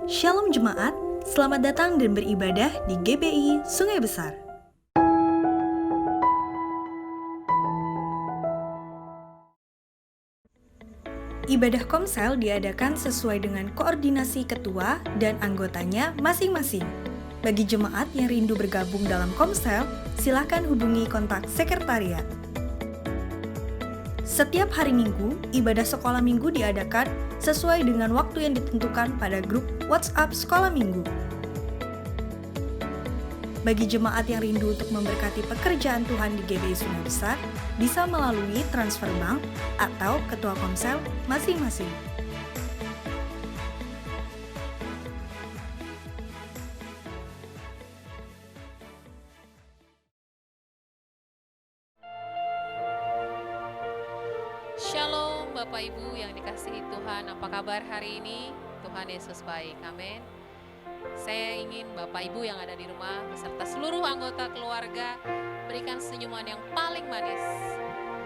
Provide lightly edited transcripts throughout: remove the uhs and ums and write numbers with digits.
Shalom Jemaat, selamat datang dan beribadah di GBI Sungai Besar. Ibadah Komsel diadakan sesuai dengan koordinasi ketua dan anggotanya masing-masing. Bagi jemaat yang rindu bergabung dalam Komsel, silakan hubungi kontak sekretariat. Setiap hari Minggu, ibadah sekolah minggu diadakan sesuai dengan waktu yang ditentukan pada grup WhatsApp Sekolah Minggu. Bagi jemaat yang rindu untuk memberkati pekerjaan Tuhan di GBI Sungai Besar, bisa melalui transfer bank atau ketua komsel masing-masing. Shalom Bapak Ibu yang dikasihi Tuhan, apa kabar hari ini? Tuhan Yesus baik, amin. Saya ingin Bapak Ibu yang ada di rumah beserta seluruh anggota keluarga berikan senyuman yang paling manis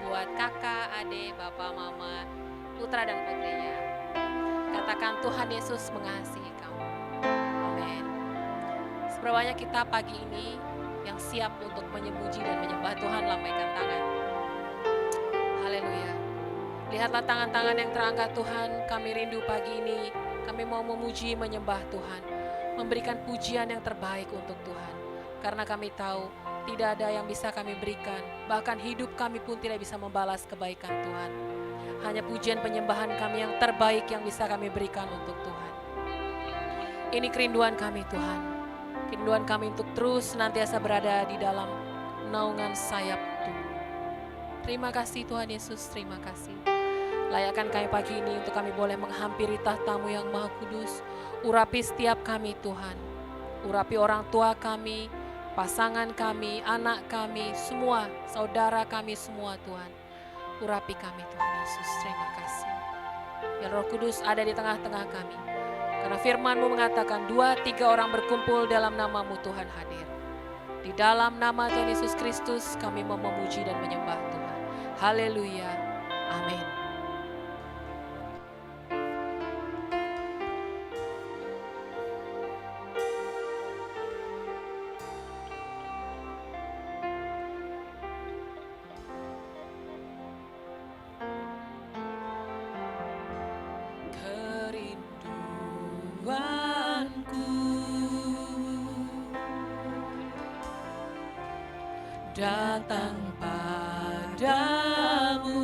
buat kakak, adik, bapak, mama, putra dan putrinya. Katakan Tuhan Yesus mengasihi kamu. Amin. Seberapa banyak kita pagi ini yang siap untuk memuji dan menyembah Tuhan, lambaikan tangan. Haleluya. Lihatlah tangan-tangan yang terangkat Tuhan, kami rindu pagi ini, kami mau memuji, menyembah Tuhan, memberikan pujian yang terbaik untuk Tuhan. Karena kami tahu tidak ada yang bisa kami berikan, bahkan hidup kami pun tidak bisa membalas kebaikan Tuhan. Hanya pujian penyembahan kami yang terbaik yang bisa kami berikan untuk Tuhan. Ini kerinduan kami Tuhan, kerinduan kami untuk terus senantiasa berada di dalam naungan sayap Tuhan. Terima kasih Tuhan Yesus, terima kasih. Layakkan kami pagi ini untuk kami boleh menghampiri tahta-Mu yang Maha Kudus. Urapi setiap kami Tuhan. Urapi orang tua kami, pasangan kami, anak kami, semua, saudara kami semua Tuhan. Urapi kami Tuhan Yesus, terima kasih. Ya Roh Kudus ada di tengah-tengah kami. Karena firman-Mu mengatakan 2-3 orang berkumpul dalam nama-Mu Tuhan hadir. Di dalam nama Tuhan Yesus Kristus kami mau memuji dan menyembah Tuhan. Haleluya. Amin. Datang padamu,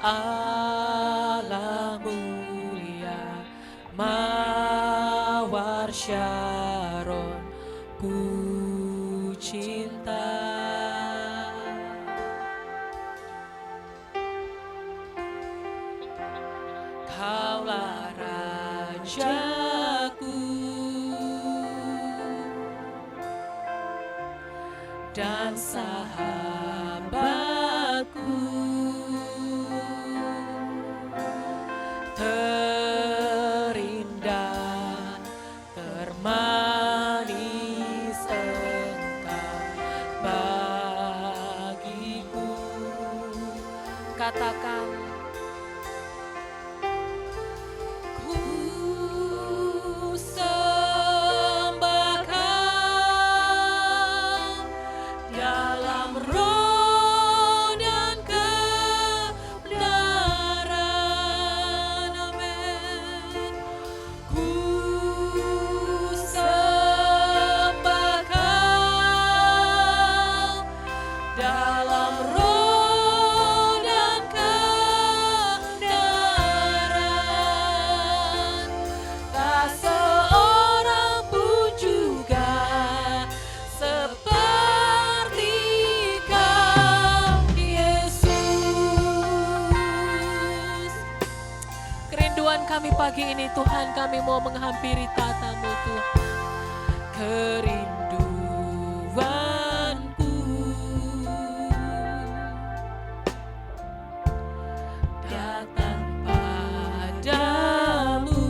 Allah mulia, mawar Syaron, ku cinta. Kaulah Rajaku dan sahabatku, terindah, termanis Engkau bagiku. Katakan, kami pagi ini Tuhan, kami mau menghampiri tahta-Mu Tuhan. Kerinduanku datang padamu,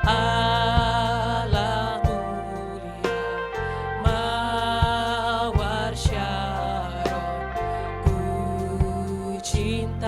Allah mulia, mawar Syaron, ku cinta.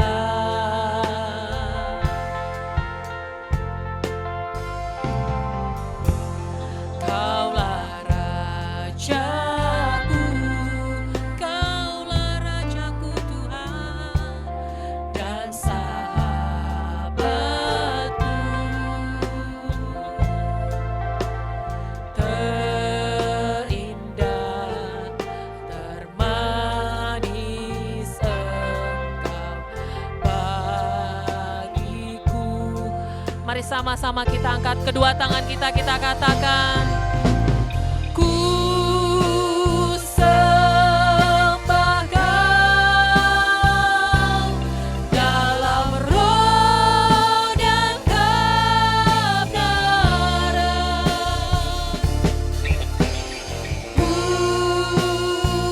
sama-sama kita angkat kedua tangan kita katakan, ku sembah Kau dalam roh dan kebenaran. Ku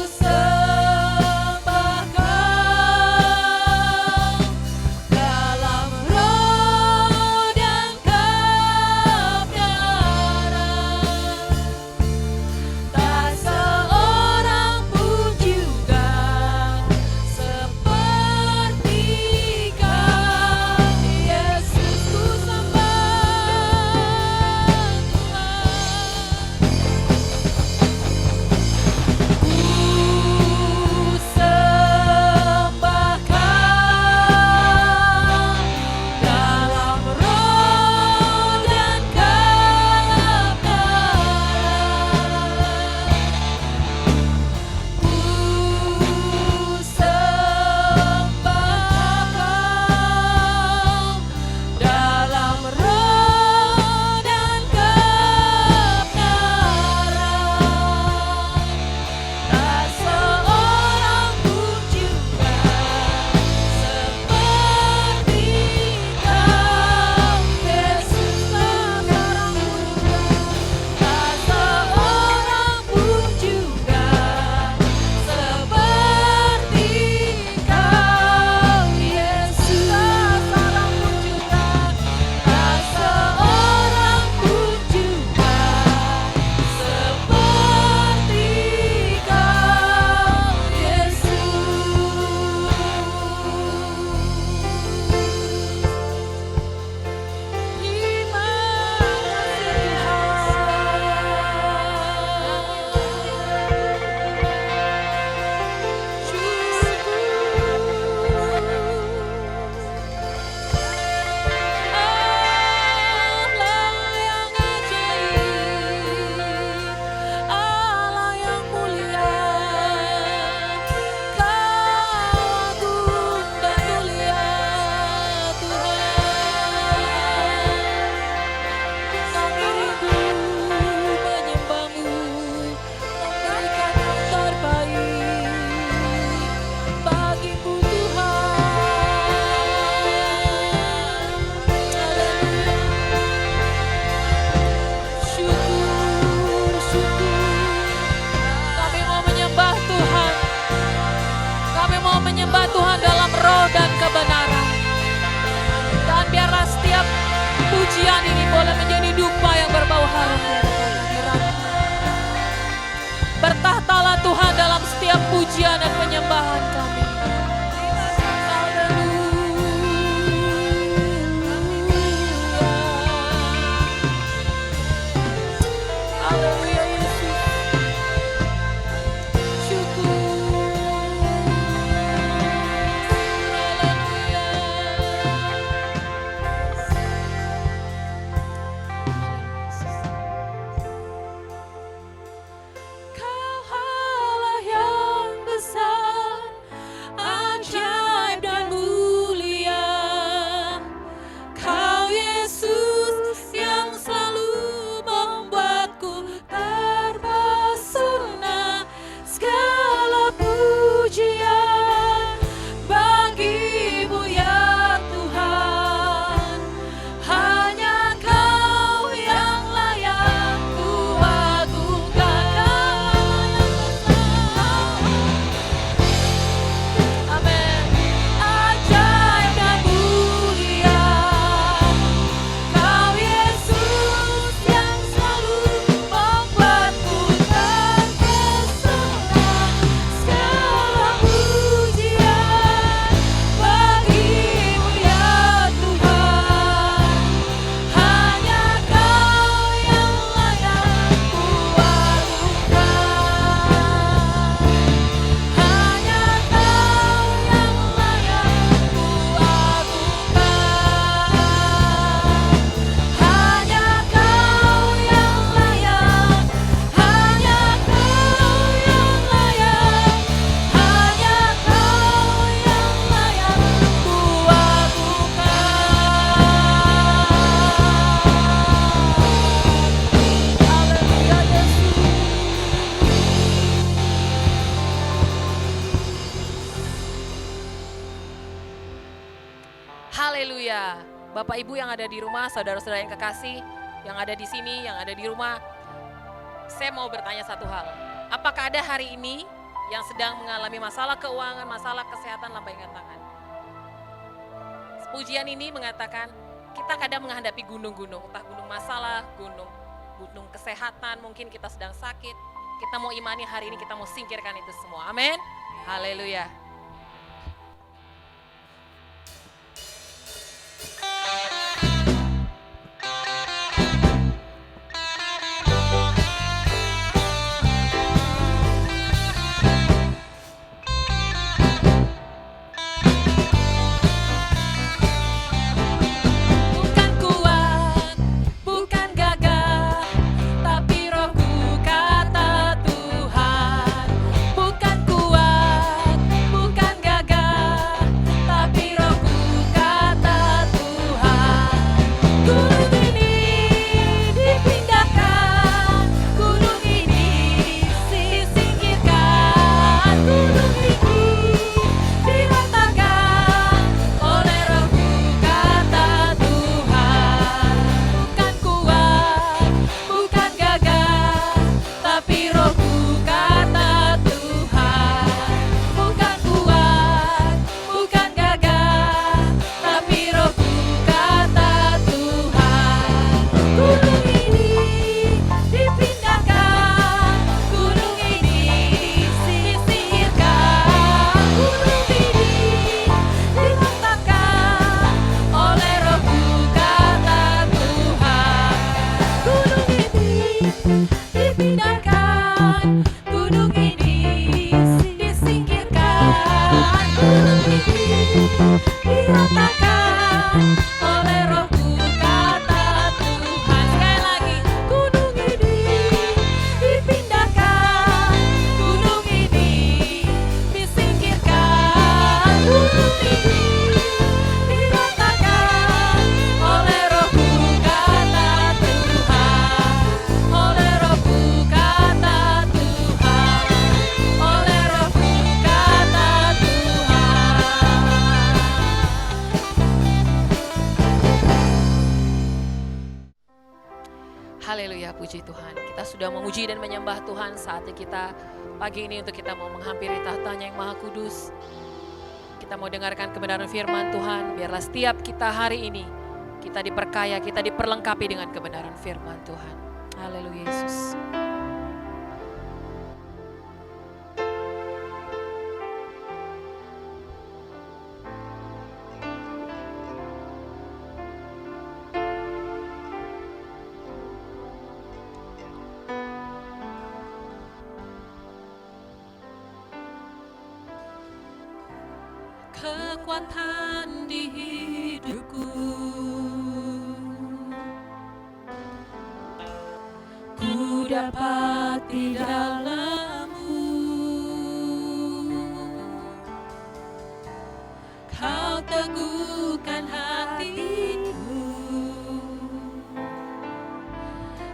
sembah Kau dalam roh dan kebenaran. Tak seorang pun juga seperti Kau, Yesus, ku sembah Tuhan. Ku sembah Kau dalam roh dan kebenaran. Ku sembah Kau dalam roh dan kebenaran. Tak seorang pun juga seperti Kau, Yesus, tak seorang pun juga, tak seorang pun juga seperti Kau, Yesus, tak seorang pun juga, tak seorang pun juga seperti Kau, Yesus. Terima Allah yang mulia, Kau agung dan mulia, Tuhan. Kami rindu menyembah-Mu, memberikan yang terbaik bagi-Mu, Tuhan. Haleluya. Syukur, syukur. Kami mau menyembah Tuhan. Kami mau menyembah Tuhan dalam roh dan kebenaran. Dan biarlah setiap pujian ini boleh menjadi dupa yang berbau harum di hadapan hadirat-Mu. Bertahtalah Tuhan dalam setiap pujian dan penyembahan kami. Haleluya, Yesus. Syukur. Kau Allah yang besar, Haleluya. Bapak Ibu yang ada di rumah, saudara-saudara yang kekasih, yang ada di sini, yang ada di rumah, saya mau bertanya satu hal. Apakah ada hari ini yang sedang mengalami masalah keuangan, masalah kesehatan, lambaikan tangan? Pujian ini mengatakan kita kadang menghadapi gunung-gunung, entah gunung masalah, gunung kesehatan, mungkin kita sedang sakit. Kita mau imani hari ini, kita mau singkirkan itu semua. Amin. Haleluya. Bukan kuat, bukan gagah, tapi rohku kata Tuhan. Bukan kuat, bukan gagah, tapi rohku kata Tuhan. Gunung ini dipindahkan, gunung ini disingkirkan, gunung ini diratakan oleh rohku kata Tuhan. Bukan kuat, bukan gagah, tapi rohku kata Tuhan. Bukan kuat, bukan gagah, tapi rohku kata Tuhan. Gunung ini dipindahkan, gunung ini disingkirkan, gunung ini diratakan oleh rohku kata Tuhan. Gunung ini dipindahkan, gunung ini disingkirkan, gunung ini diratakan oleh rohku kata Tuhan. Sekali lagi, gunung ini dipindahkan, gunung ini disingkirkan, gunung ini diratakan oleh rohku kata Tuhan, oleh rohku kata Tuhan, oleh rohku kata Tuhan. Haleluya, puji Tuhan. Kita sudah memuji dan menyembah Tuhan. Saatnya kita pagi ini untuk kita mau menghampiri tahtanya yang maha kudus. Kita mau dengarkan kebenaran firman Tuhan. Biarlah setiap kita hari ini, kita diperkaya, kita diperlengkapi dengan kebenaran firman Tuhan. Haleluya Yesus. Kekuatan di hidupku, ku dapat di dalam-Mu. Kau teguhkan hatiku,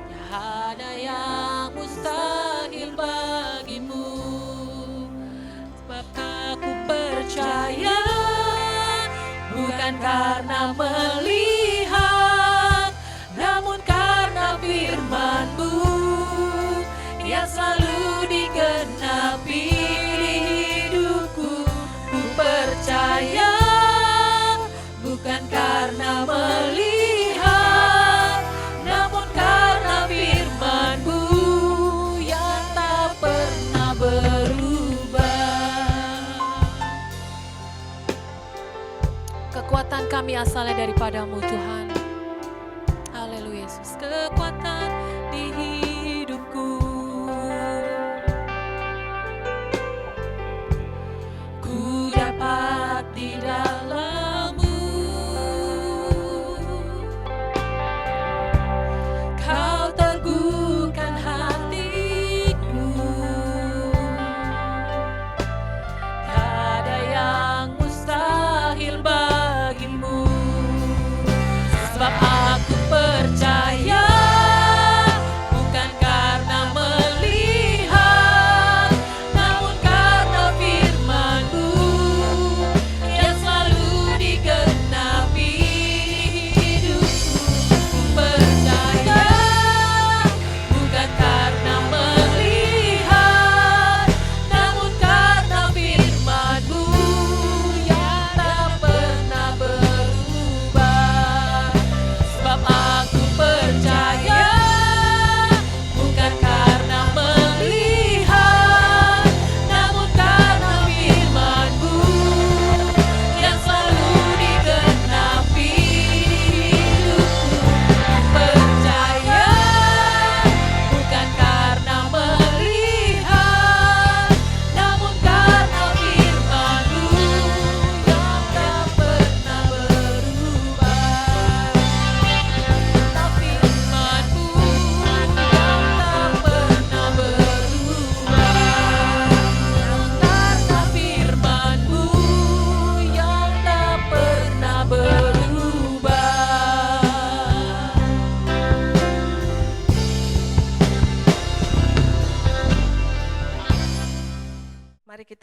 tak ada yang mustahil bagimu. Sebab aku percaya, bukan karena melihat, namun karena firman-Mu yang selalu digenapi di hidupku. Ku percaya, bukan karena melihat, namun karena firman-Mu yang tak pernah berubah. Kekuatan kami asalnya daripada-Mu Tuhan. Haleluya Yesus. Kekuatan di hidupku, ku dapat di dalam-Mu. Kau teguhkan hatiku, tak ada yang mustahil bagimu. Sebab aku percaya, bukan karena melihat, namun karena firman-Mu yang selalu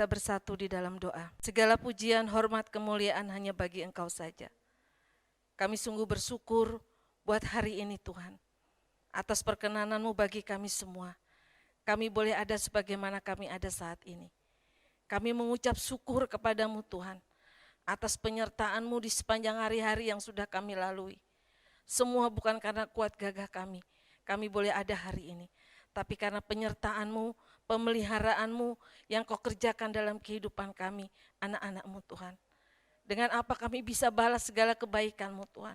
kita bersatu di dalam doa. Segala pujian, hormat, kemuliaan hanya bagi Engkau saja. Kami sungguh bersyukur buat hari ini Tuhan. Atas perkenanan-Mu bagi kami semua. Kami boleh ada sebagaimana kami ada saat ini. Kami mengucap syukur kepadamu Tuhan. Atas penyertaan-Mu di sepanjang hari-hari yang sudah kami lalui. Semua bukan karena kuat gagah kami boleh ada hari ini. Tapi karena penyertaan-Mu, pemeliharaanmu yang Kau kerjakan dalam kehidupan kami, anak-anak-Mu Tuhan. Dengan apa kami bisa balas segala kebaikan-Mu Tuhan.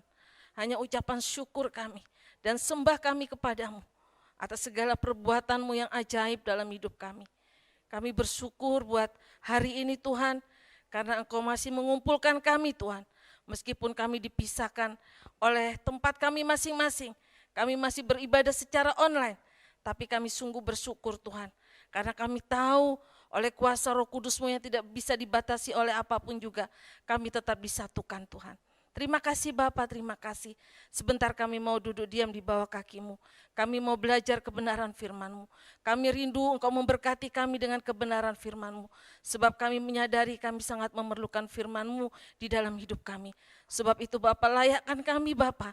Hanya ucapan syukur kami dan sembah kami kepadamu atas segala perbuatan-Mu yang ajaib dalam hidup kami. Kami bersyukur buat hari ini Tuhan, karena Engkau masih mengumpulkan kami Tuhan. Meskipun kami dipisahkan oleh tempat kami masing-masing, kami masih beribadah secara online, tapi kami sungguh bersyukur Tuhan. Karena kami tahu oleh kuasa Roh Kudus-Mu yang tidak bisa dibatasi oleh apapun juga, kami tetap disatukan Tuhan. Terima kasih Bapa, terima kasih. Sebentar kami mau duduk diam di bawah kaki-Mu. Kami mau belajar kebenaran firman-Mu. Kami rindu Engkau memberkati kami dengan kebenaran firman-Mu. Sebab kami menyadari kami sangat memerlukan firman-Mu di dalam hidup kami. Sebab itu Bapa, layakkan kami Bapa,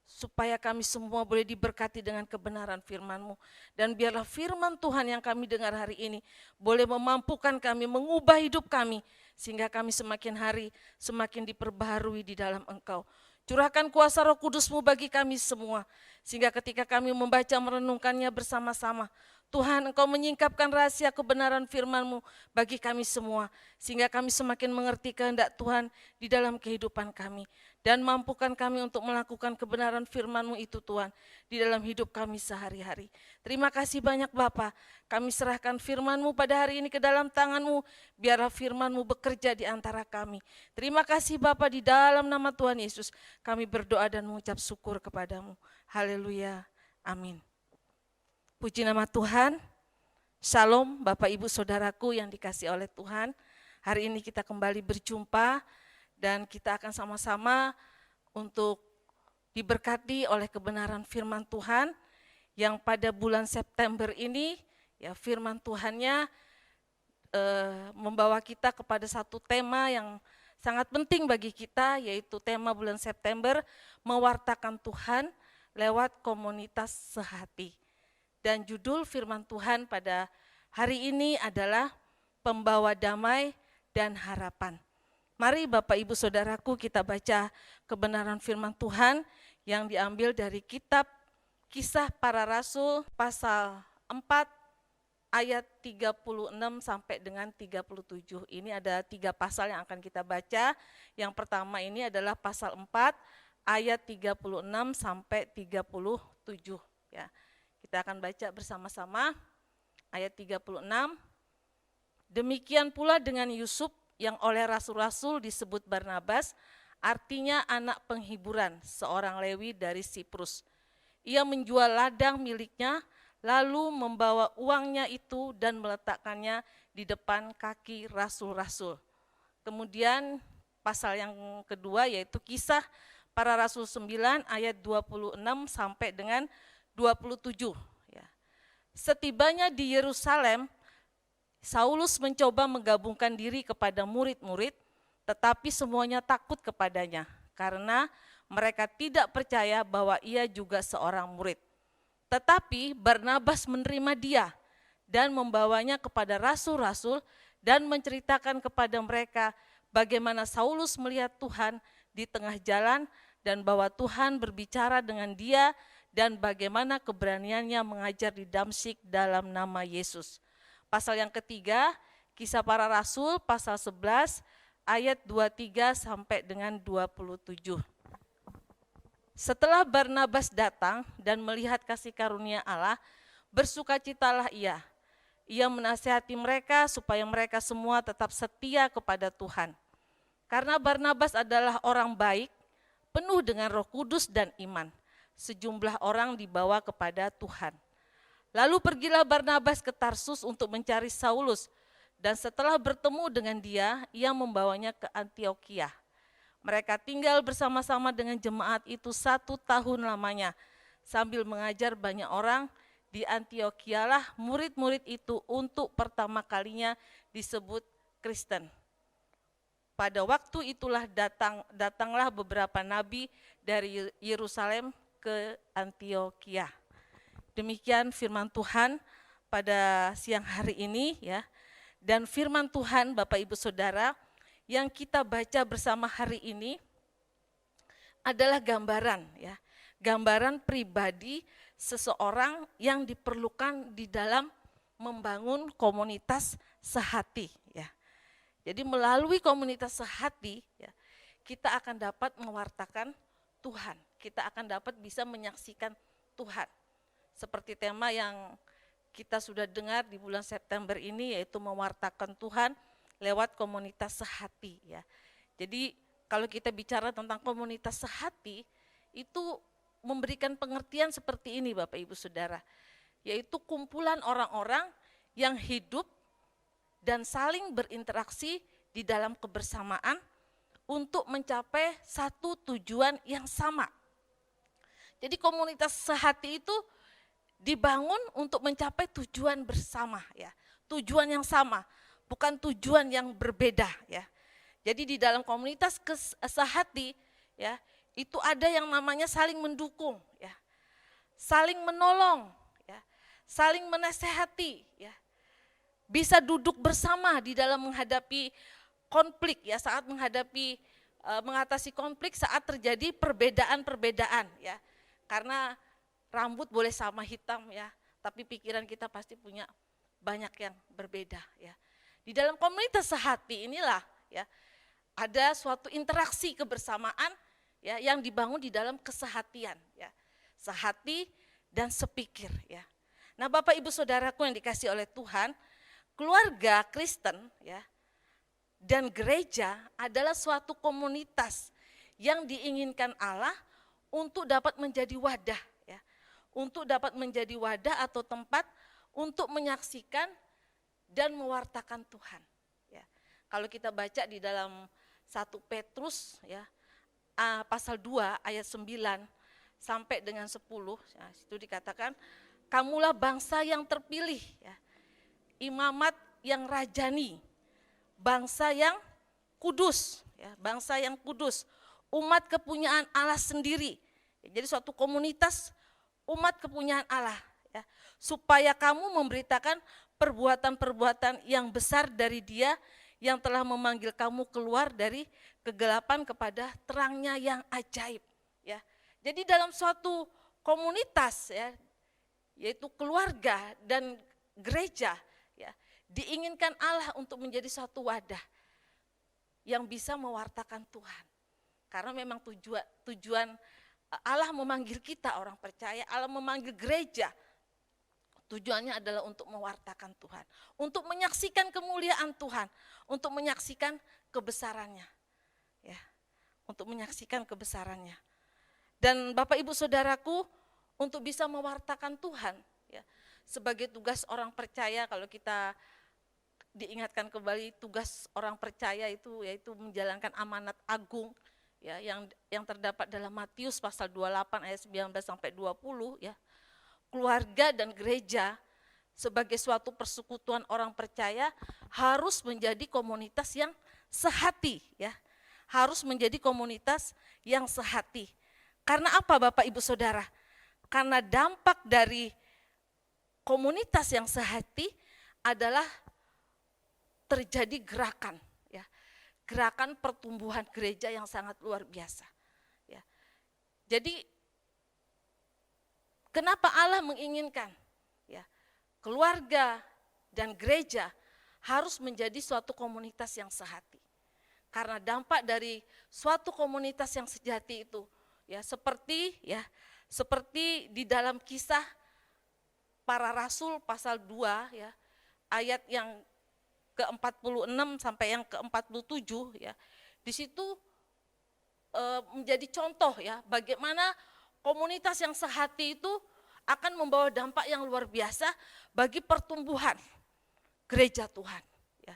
supaya kami semua boleh diberkati dengan kebenaran firman-Mu. Dan biarlah firman Tuhan yang kami dengar hari ini boleh memampukan kami, mengubah hidup kami, sehingga kami semakin hari semakin diperbaharui di dalam Engkau. Curahkan kuasa Roh Kudus-Mu bagi kami semua, sehingga ketika kami membaca merenungkannya bersama-sama, Tuhan Engkau menyingkapkan rahasia kebenaran firman-Mu bagi kami semua, sehingga kami semakin mengerti kehendak Tuhan di dalam kehidupan kami. Dan mampukan kami untuk melakukan kebenaran firman-Mu itu Tuhan, di dalam hidup kami sehari-hari. Terima kasih banyak Bapa, kami serahkan firman-Mu pada hari ini ke dalam tangan-Mu, biarlah firman-Mu bekerja di antara kami. Terima kasih Bapa, di dalam nama Tuhan Yesus, kami berdoa dan mengucap syukur kepadamu. Haleluya, amin. Puji nama Tuhan. Shalom Bapak Ibu Saudaraku yang dikasihi oleh Tuhan. Hari ini kita kembali berjumpa dan kita akan sama-sama untuk diberkati oleh kebenaran firman Tuhan yang pada bulan September ini ya firman Tuhannya membawa kita kepada satu tema yang sangat penting bagi kita, yaitu tema bulan September, mewartakan Tuhan lewat komunitas sehati. Dan judul firman Tuhan pada hari ini adalah Pembawa Damai dan Harapan. Mari Bapak Ibu Saudaraku kita baca kebenaran firman Tuhan yang diambil dari kitab Kisah Para Rasul pasal 4 ayat 36 sampai dengan 37. Ini ada 3 pasal yang akan kita baca. Yang pertama ini adalah pasal 4 ayat 36 sampai 37 ya. Kita akan baca bersama-sama ayat 36. Demikian pula dengan Yusuf yang oleh rasul-rasul disebut Barnabas, artinya anak penghiburan, seorang Lewi dari Siprus. Ia menjual ladang miliknya, lalu membawa uangnya itu dan meletakkannya di depan kaki rasul-rasul. Kemudian pasal yang kedua yaitu Kisah Para Rasul 9 ayat 26 sampai dengan 27. Ya. Setibanya di Yerusalem, Saulus mencoba menggabungkan diri kepada murid-murid, tetapi semuanya takut kepadanya karena mereka tidak percaya bahwa ia juga seorang murid. Tetapi Barnabas menerima dia dan membawanya kepada rasul-rasul dan menceritakan kepada mereka bagaimana Saulus melihat Tuhan di tengah jalan dan bahwa Tuhan berbicara dengan dia dan bagaimana keberaniannya mengajar di Damsyik dalam nama Yesus. Pasal yang ketiga, Kisah Para Rasul pasal 11 ayat 23 sampai dengan 27. Setelah Barnabas datang dan melihat kasih karunia Allah, bersukacitalah ia. Ia menasihati mereka supaya mereka semua tetap setia kepada Tuhan. Karena Barnabas adalah orang baik, penuh dengan Roh Kudus dan iman. Sejumlah orang dibawa kepada Tuhan. Lalu pergilah Barnabas ke Tarsus untuk mencari Saulus, dan setelah bertemu dengan dia, ia membawanya ke Antiokhia. Mereka tinggal bersama-sama dengan jemaat itu 1 tahun lamanya, sambil mengajar banyak orang. Di Antiokhia lah murid-murid itu untuk pertama kalinya disebut Kristen. Pada waktu itulah datanglah beberapa nabi dari Yerusalem ke Antioquia. Demikian firman Tuhan pada siang hari ini ya. Dan firman Tuhan Bapak Ibu Saudara yang kita baca bersama hari ini adalah gambaran ya. Gambaran pribadi seseorang yang diperlukan di dalam membangun komunitas sehati ya. Jadi melalui komunitas sehati ya, kita akan dapat mewartakan Tuhan. Kita akan dapat bisa menyaksikan Tuhan. Seperti tema yang kita sudah dengar di bulan September ini, yaitu mewartakan Tuhan lewat komunitas sehati ya. Jadi kalau kita bicara tentang komunitas sehati, itu memberikan pengertian seperti ini Bapak Ibu Saudara, yaitu kumpulan orang-orang yang hidup dan saling berinteraksi di dalam kebersamaan untuk mencapai satu tujuan yang sama. Jadi komunitas sehati itu dibangun untuk mencapai tujuan bersama ya, tujuan yang sama, bukan tujuan yang berbeda ya. Jadi di dalam komunitas sehati ya, itu ada yang namanya saling mendukung ya, saling menolong ya, saling menasehati ya. Bisa duduk bersama di dalam menghadapi konflik ya, saat mengatasi konflik saat terjadi perbedaan-perbedaan ya. Karena rambut boleh sama hitam ya, tapi pikiran kita pasti punya banyak yang berbeda ya. Di dalam komunitas sehati inilah ya, ada suatu interaksi kebersamaan ya yang dibangun di dalam kesehatian ya. Sehati dan sepikir ya. Nah, Bapak Ibu Saudaraku yang dikasihi oleh Tuhan, keluarga Kristen ya dan gereja adalah suatu komunitas yang diinginkan Allah untuk dapat menjadi wadah ya, untuk dapat menjadi wadah atau tempat untuk menyaksikan dan mewartakan Tuhan ya. Kalau kita baca di dalam 1 Petrus ya, pasal 2 ayat 9 sampai dengan 10 ya, itu dikatakan, kamulah bangsa yang terpilih ya, imamat yang rajani, bangsa yang kudus ya, bangsa yang kudus, umat kepunyaan Allah sendiri. Jadi suatu komunitas umat kepunyaan Allah ya, supaya kamu memberitakan perbuatan-perbuatan yang besar dari Dia yang telah memanggil kamu keluar dari kegelapan kepada terangnya yang ajaib ya. Jadi dalam suatu komunitas ya, yaitu keluarga dan gereja ya, diinginkan Allah untuk menjadi suatu wadah yang bisa mewartakan Tuhan. Karena memang tujuan Allah memanggil kita orang percaya, Allah memanggil gereja, tujuannya adalah untuk mewartakan Tuhan, untuk menyaksikan kemuliaan Tuhan, untuk menyaksikan kebesarannya, ya, untuk menyaksikan kebesarannya. Dan Bapak Ibu Saudaraku, untuk bisa mewartakan Tuhan, ya, sebagai tugas orang percaya, kalau kita diingatkan kembali tugas orang percaya itu yaitu menjalankan amanat agung, ya, yang terdapat dalam Matius pasal 28 ayat 19 sampai 20 ya. Keluarga dan gereja sebagai suatu persekutuan orang percaya harus menjadi komunitas yang sehati ya. Harus menjadi komunitas yang sehati. Karena apa Bapak Ibu Saudara? Karena dampak dari komunitas yang sehati adalah terjadi gerakan ya. Gerakan pertumbuhan gereja yang sangat luar biasa. Ya. Jadi kenapa Allah menginginkan ya, keluarga dan gereja harus menjadi suatu komunitas yang sehati? Karena dampak dari suatu komunitas yang sejati itu ya seperti di dalam Kisah Para Rasul pasal 2 ya, ayat yang ke-46 sampai yang ke-47 ya. Di situ menjadi contoh ya bagaimana komunitas yang sehati itu akan membawa dampak yang luar biasa bagi pertumbuhan gereja Tuhan ya.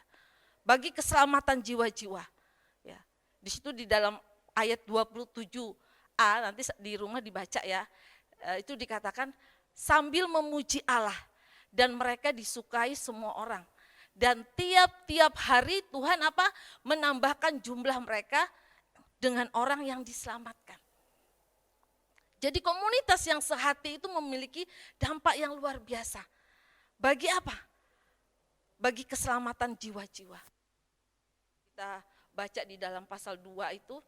Bagi keselamatan jiwa-jiwa ya. Di situ di dalam ayat 27a nanti di rumah dibaca ya. Itu dikatakan sambil memuji Allah dan mereka disukai semua orang. Dan tiap-tiap hari Tuhan menambahkan jumlah mereka dengan orang yang diselamatkan. Jadi komunitas yang sehati itu memiliki dampak yang luar biasa. Bagi apa? Bagi keselamatan jiwa-jiwa. Kita baca di dalam pasal 2 itu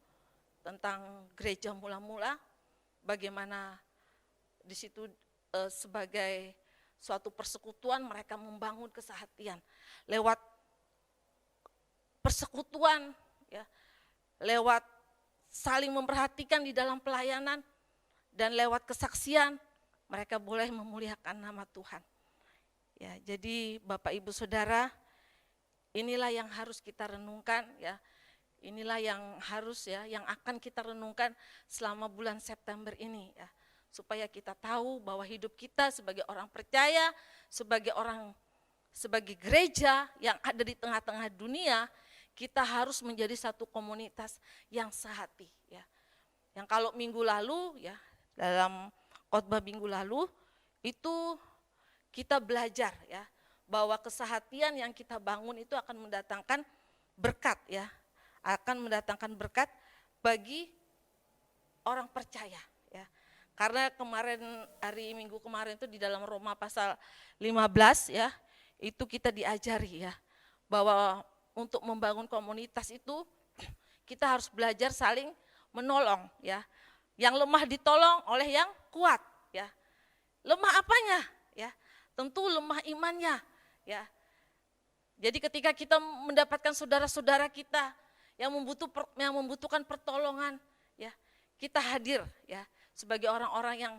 tentang gereja mula-mula, bagaimana di situ sebagai suatu persekutuan mereka membangun kesehatian lewat persekutuan, ya, lewat saling memperhatikan di dalam pelayanan, dan lewat kesaksian mereka boleh memuliakan nama Tuhan. Ya, jadi Bapak Ibu Saudara, inilah yang harus kita renungkan, ya. Inilah yang harus, ya, yang akan kita renungkan selama bulan September ini, ya. Supaya kita tahu bahwa hidup kita sebagai orang percaya, sebagai gereja yang ada di tengah-tengah dunia, kita harus menjadi satu komunitas yang sehati, ya. Yang kalau minggu lalu, ya, dalam khotbah minggu lalu itu kita belajar, ya, bahwa kesehatian yang kita bangun itu akan mendatangkan berkat, ya. Akan mendatangkan berkat bagi orang percaya, ya. Karena minggu kemarin itu di dalam Roma pasal 15, ya, itu kita diajari, ya, bahwa untuk membangun komunitas itu kita harus belajar saling menolong, ya. Yang lemah ditolong oleh yang kuat, ya. Lemah apanya? Ya, tentu lemah imannya, ya. Jadi ketika kita mendapatkan saudara-saudara kita yang membutuhkan pertolongan, ya, kita hadir, ya, sebagai orang-orang yang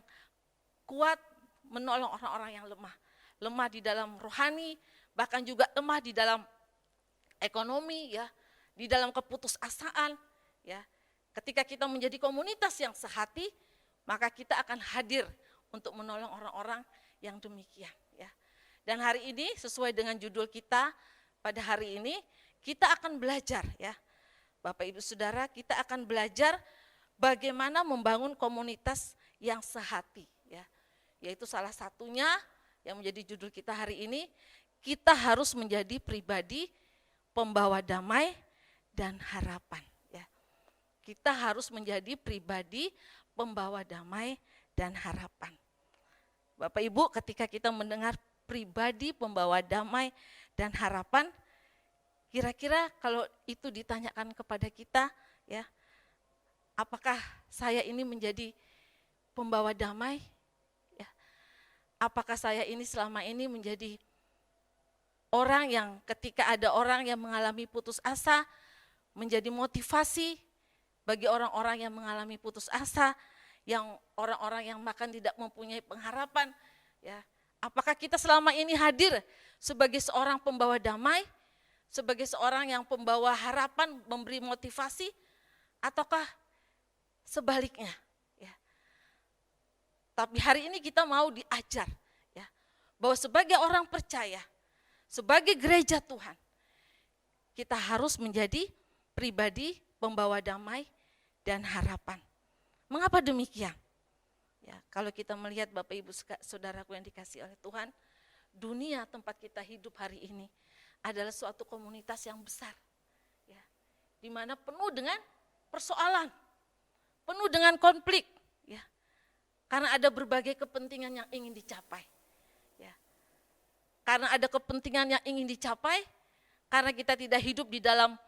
kuat menolong orang-orang yang lemah. Lemah di dalam rohani, bahkan juga lemah di dalam ekonomi, ya, di dalam keputusasaan, ya. Ketika kita menjadi komunitas yang sehati, maka kita akan hadir untuk menolong orang-orang yang demikian, ya. Dan hari ini sesuai dengan judul kita pada hari ini, kita akan belajar, ya. Bapak Ibu Saudara, kita akan belajar bagaimana membangun komunitas yang sehati, ya. Yaitu salah satunya yang menjadi judul kita hari ini, kita harus menjadi pribadi pembawa damai dan harapan, ya. Kita harus menjadi pribadi pembawa damai dan harapan. Bapak Ibu, ketika kita mendengar pribadi pembawa damai dan harapan, kira-kira kalau itu ditanyakan kepada kita, ya, apakah saya ini menjadi pembawa damai? Ya. Apakah saya ini selama ini menjadi orang yang ketika ada orang yang mengalami putus asa, menjadi motivasi bagi orang-orang yang mengalami putus asa, yang orang-orang yang bahkan tidak mempunyai pengharapan, ya. Apakah kita selama ini hadir sebagai seorang pembawa damai, sebagai seorang yang pembawa harapan, memberi motivasi, ataukah sebaliknya, ya. Tapi hari ini kita mau diajar, ya, bahwa sebagai orang percaya, sebagai gereja Tuhan, kita harus menjadi pribadi pembawa damai dan harapan. Mengapa demikian? Ya, kalau kita melihat Bapak Ibu Saudaraku yang dikasihi oleh Tuhan, dunia tempat kita hidup hari ini adalah suatu komunitas yang besar, ya, di mana penuh dengan persoalan, penuh dengan konflik, ya, karena ada berbagai kepentingan yang ingin dicapai, ya. Karena ada kepentingan yang ingin dicapai, karena kita tidak hidup di dalam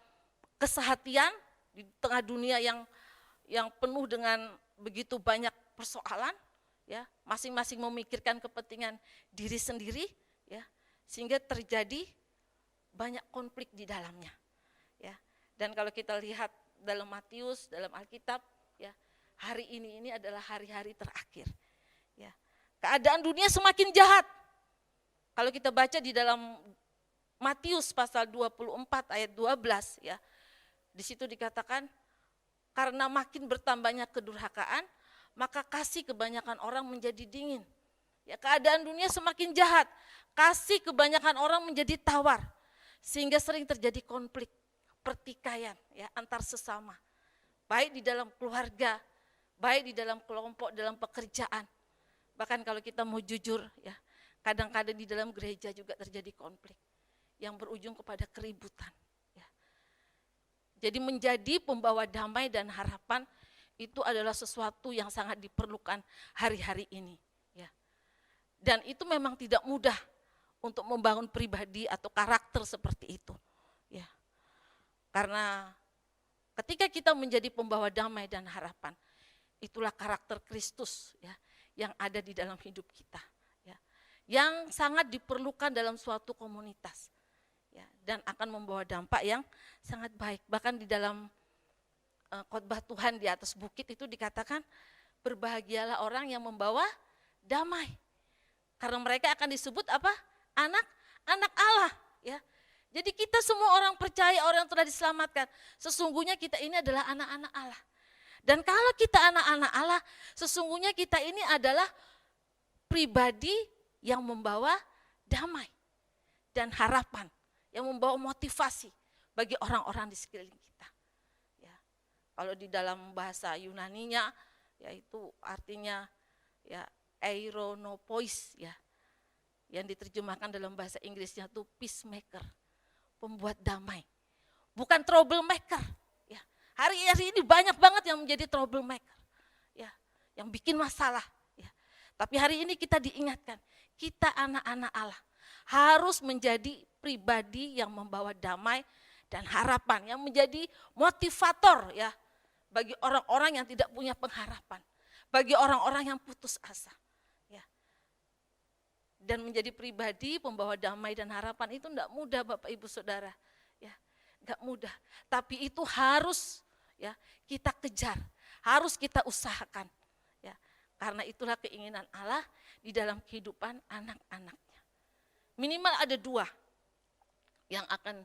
kesehatian di tengah dunia yang penuh dengan begitu banyak persoalan, ya, masing-masing memikirkan kepentingan diri sendiri, ya, sehingga terjadi banyak konflik di dalamnya, ya. Dan kalau kita lihat dalam Matius, dalam Alkitab, ya, hari ini adalah hari-hari terakhir, ya. Keadaan dunia semakin jahat. Kalau kita baca di dalam Matius pasal 24 ayat 12, ya, di situ dikatakan, karena makin bertambahnya kedurhakaan, maka kasih kebanyakan orang menjadi dingin. Ya, keadaan dunia semakin jahat, kasih kebanyakan orang menjadi tawar, sehingga sering terjadi konflik, pertikaian, ya, antar sesama, baik di dalam keluarga, baik di dalam kelompok, dalam pekerjaan. Bahkan kalau kita mau jujur, ya, kadang-kadang di dalam gereja juga terjadi konflik. yang berujung kepada keributan. Ya. Jadi menjadi pembawa damai dan harapan itu adalah sesuatu yang sangat diperlukan hari-hari ini. Ya. Dan itu memang tidak mudah untuk membangun pribadi atau karakter seperti itu. Ya. Karena ketika kita menjadi pembawa damai dan harapan, itulah karakter Kristus ya, yang ada di dalam hidup kita. Ya. Yang sangat diperlukan dalam suatu komunitas. Ya, dan akan membawa dampak yang sangat baik. Bahkan di dalam khotbah Tuhan di atas bukit itu dikatakan, berbahagialah orang yang membawa damai. Karena mereka akan disebut apa? Anak Allah. Ya. Jadi kita semua orang percaya, orang yang telah diselamatkan, sesungguhnya kita ini adalah anak-anak Allah. Dan kalau kita anak-anak Allah, sesungguhnya kita ini adalah pribadi yang membawa damai dan harapan, yang membawa motivasi bagi orang-orang di sekeliling kita. Ya. Kalau di dalam bahasa Yunaninya, yaitu artinya ya aironopois, ya, yang diterjemahkan dalam bahasa Inggrisnya itu peacemaker, pembuat damai, bukan troublemaker. Ya. Hari ini banyak banget yang menjadi troublemaker, ya, yang bikin masalah. Ya. Tapi hari ini kita diingatkan, kita anak-anak Allah harus menjadi pribadi yang membawa damai dan harapan, yang menjadi motivator ya bagi orang-orang yang tidak punya pengharapan, bagi orang-orang yang putus asa. Ya. Dan menjadi pribadi pembawa damai dan harapan itu tidak mudah Bapak Ibu Saudara. Ya, enggak mudah. Tapi itu harus ya kita kejar, harus kita usahakan. Ya, karena itulah keinginan Allah di dalam kehidupan anak-anaknya. Minimal ada 2 yang akan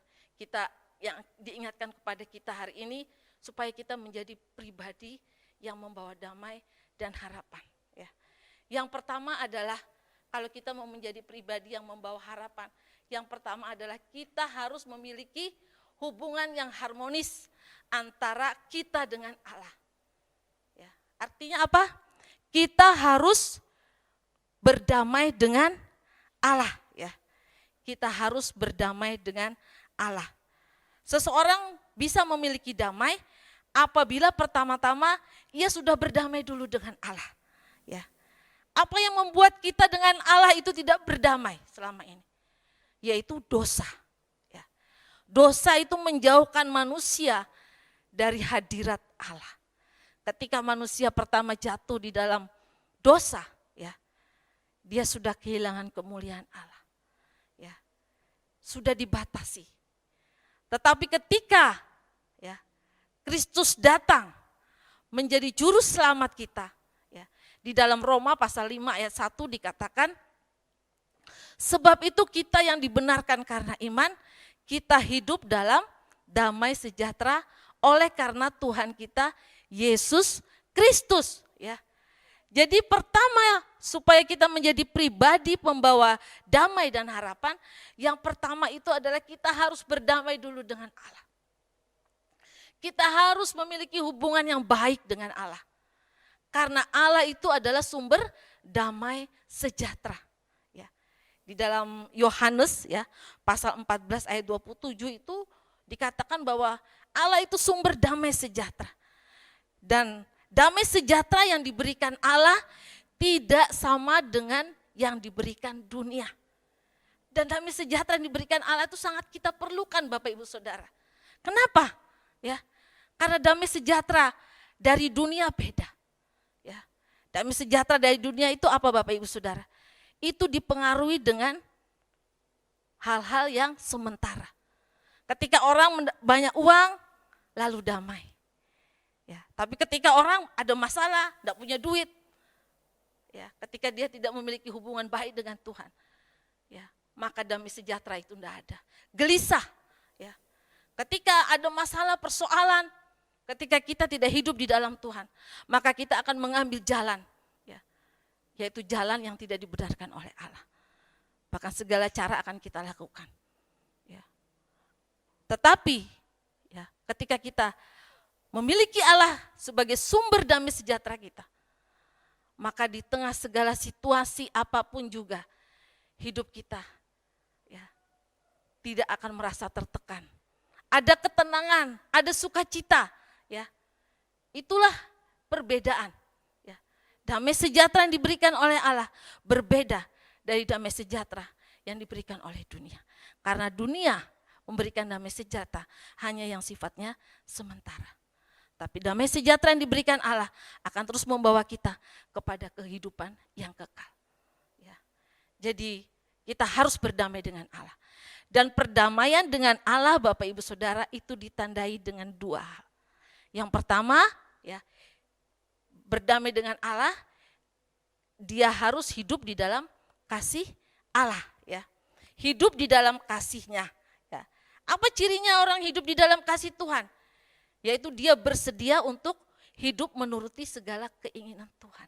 yang diingatkan kepada kita hari ini supaya kita menjadi pribadi yang membawa damai dan harapan. Ya. Yang pertama adalah kalau kita mau menjadi pribadi yang membawa harapan, yang pertama adalah kita harus memiliki hubungan yang harmonis antara kita dengan Allah. Ya. Artinya apa? Kita harus berdamai dengan Allah. Ya. Kita harus berdamai dengan Allah. Seseorang bisa memiliki damai apabila pertama-tama ia sudah berdamai dulu dengan Allah. Ya. Apa yang membuat kita dengan Allah itu tidak berdamai selama ini? Yaitu dosa. Ya. Dosa itu menjauhkan manusia dari hadirat Allah. Ketika manusia pertama jatuh di dalam dosa, ya, dia sudah kehilangan kemuliaan Allah. Sudah dibatasi. Tetapi ketika ya Kristus datang menjadi juru selamat kita, ya, di dalam Roma pasal 5 ayat 1 dikatakan, sebab itu kita yang dibenarkan karena iman, kita hidup dalam damai sejahtera oleh karena Tuhan kita Yesus Kristus. Ya. Jadi pertama supaya kita menjadi pribadi pembawa damai dan harapan, yang pertama itu adalah kita harus berdamai dulu dengan Allah. Kita harus memiliki hubungan yang baik dengan Allah. Karena Allah itu adalah sumber damai sejahtera. Ya. Di dalam Yohanes ya, pasal 14 ayat 27 itu dikatakan bahwa Allah itu sumber damai sejahtera. Dan damai sejahtera yang diberikan Allah tidak sama dengan yang diberikan dunia. Dan damai sejahtera yang diberikan Allah itu sangat kita perlukan Bapak Ibu Saudara. Kenapa? Ya, karena damai sejahtera dari dunia beda. Ya, damai sejahtera dari dunia itu apa Bapak Ibu Saudara? Itu dipengaruhi dengan hal-hal yang sementara. Ketika orang banyak uang, lalu damai. Ya, tapi ketika orang ada masalah, tidak punya duit, ya, ketika dia tidak memiliki hubungan baik dengan Tuhan, ya, maka damai sejahtera itu tidak ada. Gelisah, ya. Ketika ada masalah, persoalan, ketika kita tidak hidup di dalam Tuhan, maka kita akan mengambil jalan, ya, yaitu jalan yang tidak dibenarkan oleh Allah. Bahkan segala cara akan kita lakukan. Ya. Tetapi, ya, ketika kita memiliki Allah sebagai sumber damai sejahtera kita, maka di tengah segala situasi apapun juga hidup kita ya tidak akan merasa tertekan. Ada ketenangan, ada sukacita, ya. Itulah perbedaan, ya. Damai sejahtera yang diberikan oleh Allah berbeda dari damai sejahtera yang diberikan oleh dunia. Karena dunia memberikan damai sejahtera hanya yang sifatnya sementara. Tapi damai sejahtera yang diberikan Allah akan terus membawa kita kepada kehidupan yang kekal. Ya. Jadi kita harus berdamai dengan Allah. Dan perdamaian dengan Allah, Bapak Ibu Saudara, itu ditandai dengan dua hal. Yang pertama, ya, berdamai dengan Allah, dia harus hidup di dalam kasih Allah, ya. Hidup di dalam kasih-Nya, ya. Apa cirinya orang hidup di dalam kasih Tuhan? Yaitu dia bersedia untuk hidup menuruti segala keinginan Tuhan.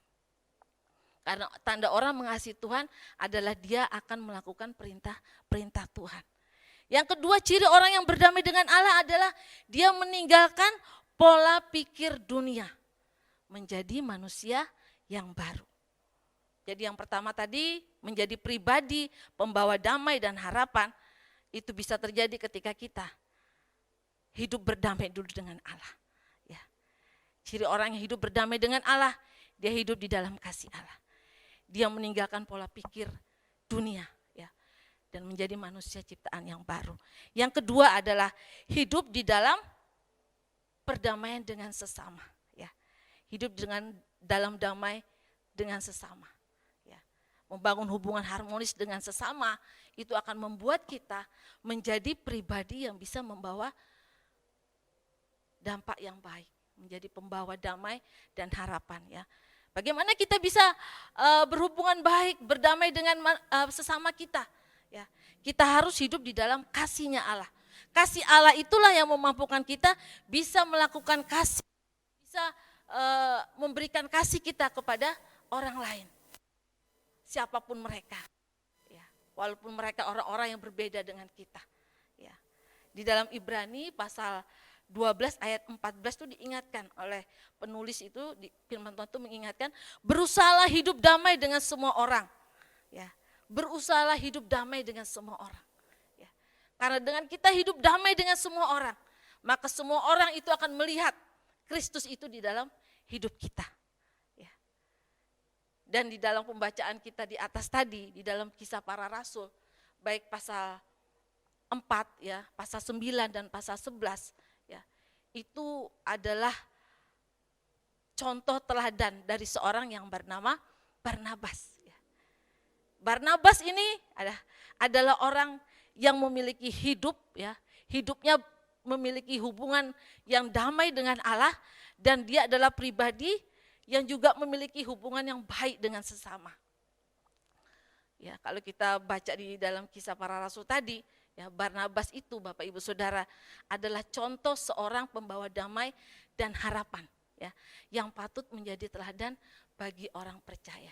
Karena tanda orang mengasihi Tuhan adalah dia akan melakukan perintah Tuhan. Yang kedua, ciri orang yang berdamai dengan Allah adalah dia meninggalkan pola pikir dunia, menjadi manusia yang baru. Jadi yang pertama tadi, menjadi pribadi pembawa damai dan harapan, itu bisa terjadi ketika kita hidup berdamai dulu dengan Allah. Ya. Ciri orang yang hidup berdamai dengan Allah, dia hidup di dalam kasih Allah. Dia meninggalkan pola pikir dunia, ya, dan menjadi manusia ciptaan yang baru. Yang kedua adalah hidup di dalam perdamaian dengan sesama, ya. Hidup dalam damai dengan sesama, ya. Membangun hubungan harmonis dengan sesama itu akan membuat kita menjadi pribadi yang bisa membawa dampak yang baik, menjadi pembawa damai dan harapan, ya. Bagaimana kita bisa berhubungan baik, berdamai dengan sesama kita, ya. Kita harus hidup di dalam kasih-Nya Allah. Kasih Allah itulah yang memampukan kita bisa melakukan kasih, bisa memberikan kasih kita kepada orang lain, siapapun mereka, ya. Walaupun mereka orang-orang yang berbeda dengan kita, ya. Di dalam Ibrani pasal 12 ayat 14 itu diingatkan oleh penulis itu, firman Tuhan itu mengingatkan, berusahalah hidup damai dengan semua orang, ya. Berusahalah hidup damai dengan semua orang, ya. Karena dengan kita hidup damai dengan semua orang, maka semua orang itu akan melihat Kristus itu di dalam hidup kita, ya. Dan di dalam pembacaan kita di atas tadi, di dalam Kisah Para Rasul, baik pasal 4, ya, pasal 9 dan pasal 11, ya, itu adalah contoh teladan dari seorang yang bernama Barnabas. Ya. Barnabas ini adalah orang yang memiliki hidup, ya, hidupnya memiliki hubungan yang damai dengan Allah, dan dia adalah pribadi yang juga memiliki hubungan yang baik dengan sesama. Ya, kalau kita baca di dalam Kisah Para Rasul tadi, ya, Barnabas itu, Bapak Ibu Saudara, adalah contoh seorang pembawa damai dan harapan, ya, yang patut menjadi teladan bagi orang percaya.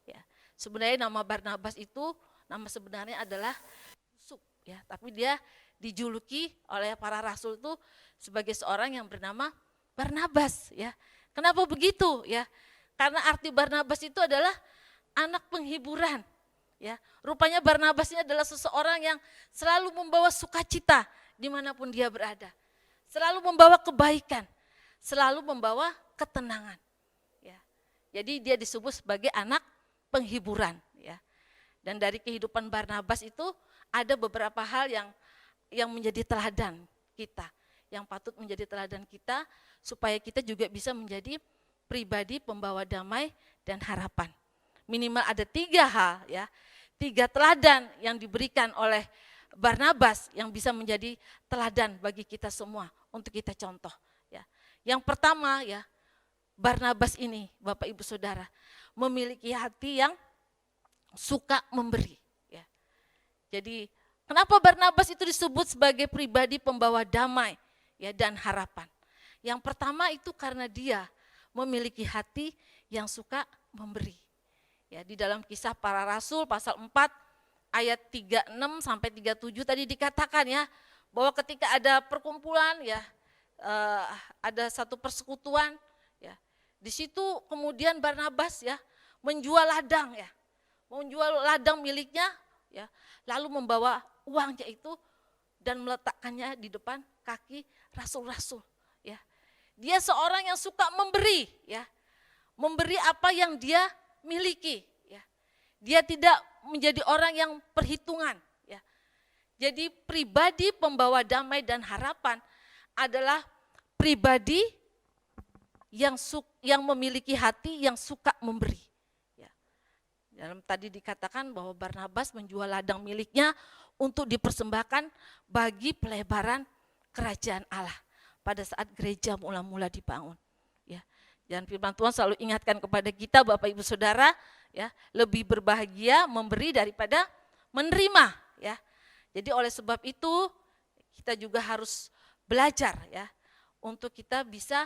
Ya. Sebenarnya nama Barnabas itu, nama sebenarnya adalah Yusuf, ya, tapi dia dijuluki oleh para rasul itu sebagai seorang yang bernama Barnabas, ya. Kenapa begitu, ya? Karena arti Barnabas itu adalah anak penghiburan. Ya, rupanya Barnabas ini adalah seseorang yang selalu membawa sukacita dimanapun dia berada, selalu membawa kebaikan, selalu membawa ketenangan. Ya, jadi dia disebut sebagai anak penghiburan. Ya, dan dari kehidupan Barnabas itu ada beberapa hal yang menjadi teladan kita, yang patut menjadi teladan kita supaya kita juga bisa menjadi pribadi pembawa damai dan harapan. Minimal ada 3 hal, ya, 3 teladan yang diberikan oleh Barnabas yang bisa menjadi teladan bagi kita semua untuk kita contoh. Ya. Yang pertama, ya, Barnabas ini, Bapak Ibu Saudara, memiliki hati yang suka memberi. Ya. Jadi kenapa Barnabas itu disebut sebagai pribadi pembawa damai, ya, dan harapan? Yang pertama itu karena dia memiliki hati yang suka memberi. Ya, di dalam Kisah Para Rasul pasal 4 ayat 36 sampai 37 tadi dikatakan, ya, bahwa ketika ada perkumpulan, ya, ada satu persekutuan, ya, di situ kemudian Barnabas, ya, menjual ladang, ya, menjual ladang miliknya, ya, lalu membawa uangnya itu dan meletakkannya di depan kaki rasul-rasul. Ya, dia seorang yang suka memberi, ya, memberi apa yang dia miliki. Ya, dia tidak menjadi orang yang perhitungan. Ya, jadi pribadi pembawa damai dan harapan adalah pribadi yang memiliki hati yang suka memberi. Ya. Dalam tadi dikatakan bahwa Barnabas menjual ladang miliknya untuk dipersembahkan bagi pelebaran kerajaan Allah pada saat gereja mula-mula dibangun. Ya. Dan firman Tuhan selalu ingatkan kepada kita Bapak Ibu Saudara, ya, lebih berbahagia memberi daripada menerima. Ya. Jadi oleh sebab itu kita juga harus belajar, ya, untuk kita bisa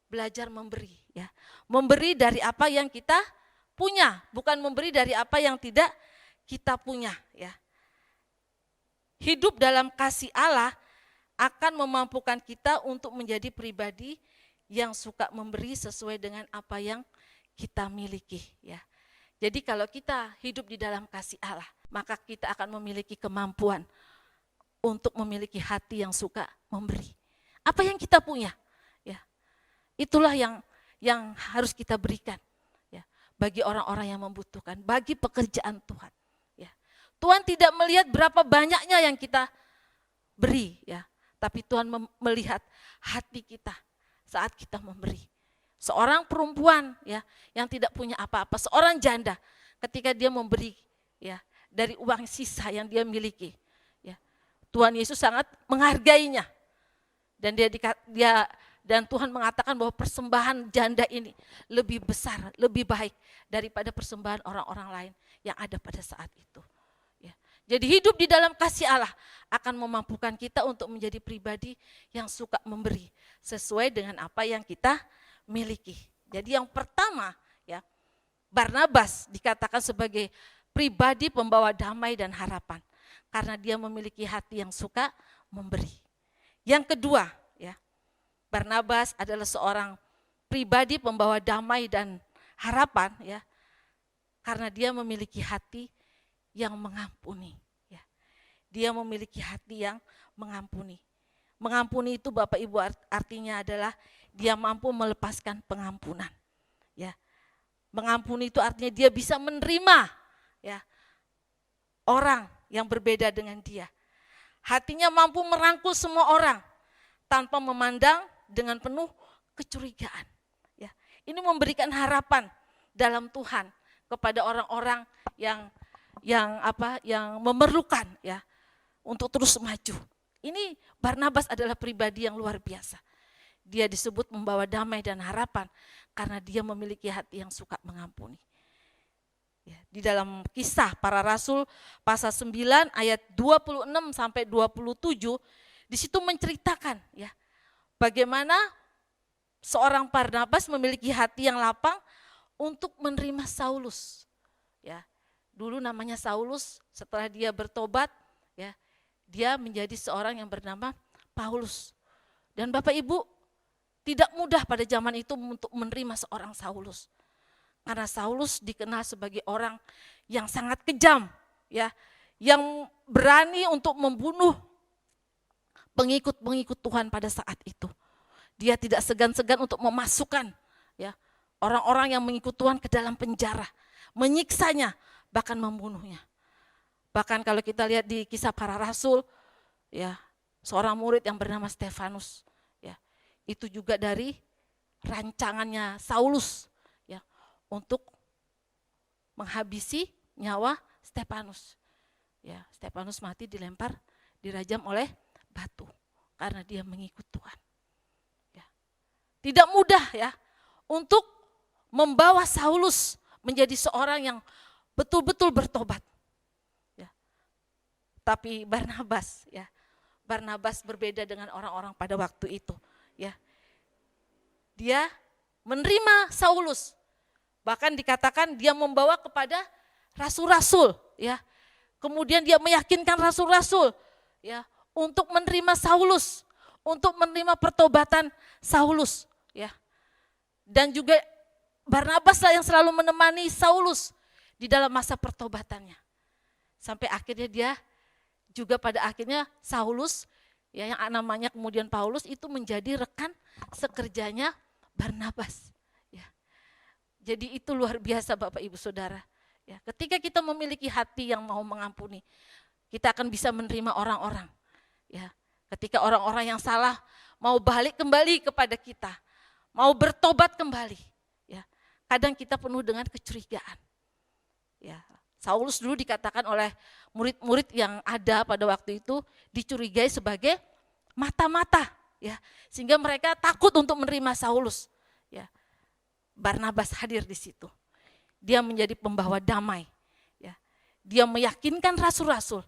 belajar memberi, ya. Memberi dari apa yang kita punya, bukan memberi dari apa yang tidak kita punya, ya. Hidup dalam kasih Allah akan memampukan kita untuk menjadi pribadi yang suka memberi sesuai dengan apa yang kita miliki, ya. Jadi kalau kita hidup di dalam kasih Allah, maka kita akan memiliki kemampuan untuk memiliki hati yang suka memberi. Apa yang kita punya, ya, itulah yang harus kita berikan, ya, bagi orang-orang yang membutuhkan, bagi pekerjaan Tuhan. Ya. Tuhan tidak melihat berapa banyaknya yang kita beri, ya, tapi Tuhan melihat hati kita saat kita memberi. Seorang perempuan, ya, yang tidak punya apa-apa, seorang janda, ketika dia memberi, ya, dari uang sisa yang dia miliki, ya, Tuhan Yesus sangat menghargainya. Dan Tuhan mengatakan bahwa persembahan janda ini lebih besar, lebih baik daripada persembahan orang-orang lain yang ada pada saat itu. Ya. Jadi hidup di dalam kasih Allah akan memampukan kita untuk menjadi pribadi yang suka memberi sesuai dengan apa yang kita miliki. Jadi yang pertama, ya, Barnabas dikatakan sebagai pribadi pembawa damai dan harapan karena dia memiliki hati yang suka memberi. Yang kedua, ya, Barnabas adalah seorang pribadi pembawa damai dan harapan, ya, karena dia memiliki hati yang mengampuni. Ya. Dia memiliki hati yang mengampuni. Mengampuni itu Bapak Ibu artinya adalah dia mampu melepaskan pengampunan. Ya. Mengampuni itu artinya dia bisa menerima, ya, orang yang berbeda dengan dia. Hatinya mampu merangkul semua orang tanpa memandang dengan penuh kecurigaan. Ya, ini memberikan harapan dalam Tuhan kepada orang-orang yang memerlukan, ya, untuk terus maju. Ini Barnabas adalah pribadi yang luar biasa. Dia disebut membawa damai dan harapan karena dia memiliki hati yang suka mengampuni. Ya, di dalam Kisah Para Rasul pasal 9 ayat 26 sampai 27, di situ menceritakan, ya, bagaimana seorang Barnabas memiliki hati yang lapang untuk menerima Saulus. Ya, dulu namanya Saulus, setelah dia bertobat, ya, dia menjadi seorang yang bernama Paulus. Dan Bapak Ibu, tidak mudah pada zaman itu untuk menerima seorang Saulus. Karena Saulus dikenal sebagai orang yang sangat kejam, ya, yang berani untuk membunuh pengikut-pengikut Tuhan pada saat itu. Dia tidak segan-segan untuk memasukkan, ya, orang-orang yang mengikut Tuhan ke dalam penjara, menyiksanya, bahkan membunuhnya. Bahkan kalau kita lihat di Kisah Para Rasul, ya, seorang murid yang bernama Stefanus, ya, itu juga dari rancangannya Saulus, ya, untuk menghabisi nyawa Stefanus. Ya, Stefanus mati dilempar, dirajam oleh batu karena dia mengikut Tuhan. Ya. Tidak mudah, ya, untuk membawa Saulus menjadi seorang yang betul-betul bertobat. Ya. Tapi Barnabas, ya, Barnabas berbeda dengan orang-orang pada waktu itu. Ya. Dia menerima Saulus. Bahkan dikatakan dia membawa kepada rasul-rasul, ya. Kemudian dia meyakinkan rasul-rasul, ya, untuk menerima Saulus, untuk menerima pertobatan Saulus, ya. Dan juga Barnabas lah yang selalu menemani Saulus di dalam masa pertobatannya. Sampai akhirnya dia juga pada akhirnya Saulus, ya yang namanya kemudian Paulus, itu menjadi rekan sekerjanya Barnabas. Ya. Jadi itu luar biasa Bapak Ibu Saudara. Ya, ketika kita memiliki hati yang mau mengampuni, kita akan bisa menerima orang-orang. Ya, ketika orang-orang yang salah mau balik kembali kepada kita, mau bertobat kembali. Ya, kadang kita penuh dengan kecurigaan. Ya, Saulus dulu dikatakan oleh murid-murid yang ada pada waktu itu dicurigai sebagai mata-mata, ya, sehingga mereka takut untuk menerima Saulus. Ya, Barnabas hadir di situ. Dia menjadi pembawa damai. Ya, dia meyakinkan rasul-rasul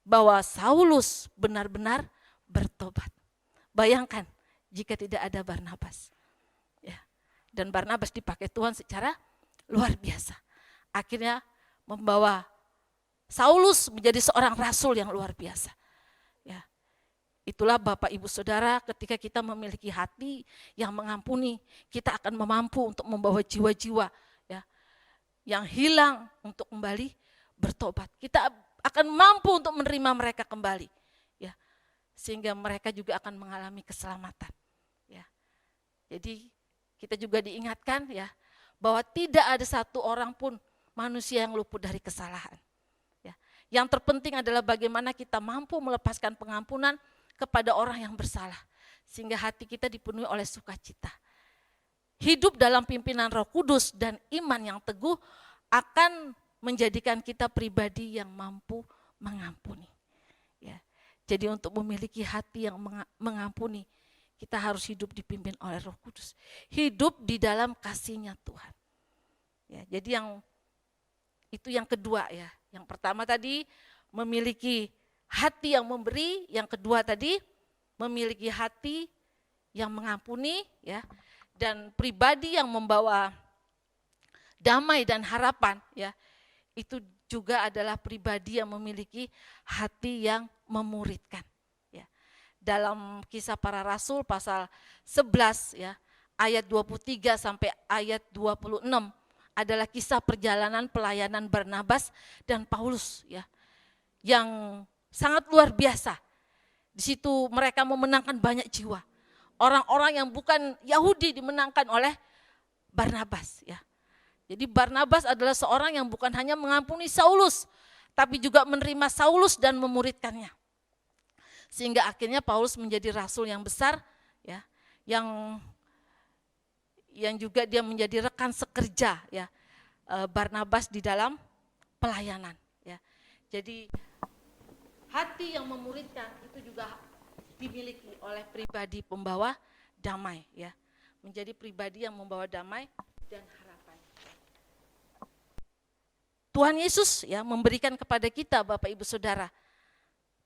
bahwa Saulus benar-benar bertobat. Bayangkan jika tidak ada Barnabas. Ya, dan Barnabas dipakai Tuhan secara luar biasa. Akhirnya membawa Saulus menjadi seorang rasul yang luar biasa. Ya, itulah Bapak Ibu Saudara, ketika kita memiliki hati yang mengampuni, kita akan mampu untuk membawa jiwa-jiwa ya, yang hilang untuk kembali bertobat. Kita akan mampu untuk menerima mereka kembali. Ya, sehingga mereka juga akan mengalami keselamatan. Ya, jadi kita juga diingatkan ya bahwa tidak ada satu orang pun manusia yang luput dari kesalahan. Ya, yang terpenting adalah bagaimana kita mampu melepaskan pengampunan kepada orang yang bersalah, sehingga hati kita dipenuhi oleh sukacita. Hidup dalam pimpinan Roh Kudus dan iman yang teguh akan menjadikan kita pribadi yang mampu mengampuni. Ya, jadi untuk memiliki hati yang mengampuni, kita harus hidup dipimpin oleh Roh Kudus. Hidup di dalam kasih-Nya Tuhan. Ya, jadi itu yang kedua ya. Yang pertama tadi memiliki hati yang memberi, yang kedua tadi memiliki hati yang mengampuni ya, dan pribadi yang membawa damai dan harapan ya. Itu juga adalah pribadi yang memiliki hati yang memuridkan ya. Dalam Kisah Para Rasul pasal 11 ya, ayat 23 sampai ayat 26 adalah kisah perjalanan pelayanan Barnabas dan Paulus ya, yang sangat luar biasa. Di situ mereka memenangkan banyak jiwa. Orang-orang yang bukan Yahudi dimenangkan oleh Barnabas ya. Jadi Barnabas adalah seorang yang bukan hanya mengampuni Saulus, tapi juga menerima Saulus dan memuridkannya. Sehingga akhirnya Paulus menjadi rasul yang besar ya, yang juga dia menjadi rekan sekerja ya Barnabas di dalam pelayanan ya. Jadi hati yang memuridkan itu juga dimiliki oleh pribadi pembawa damai ya. Menjadi pribadi yang membawa damai dan harapan. Tuhan Yesus ya memberikan kepada kita Bapak Ibu Saudara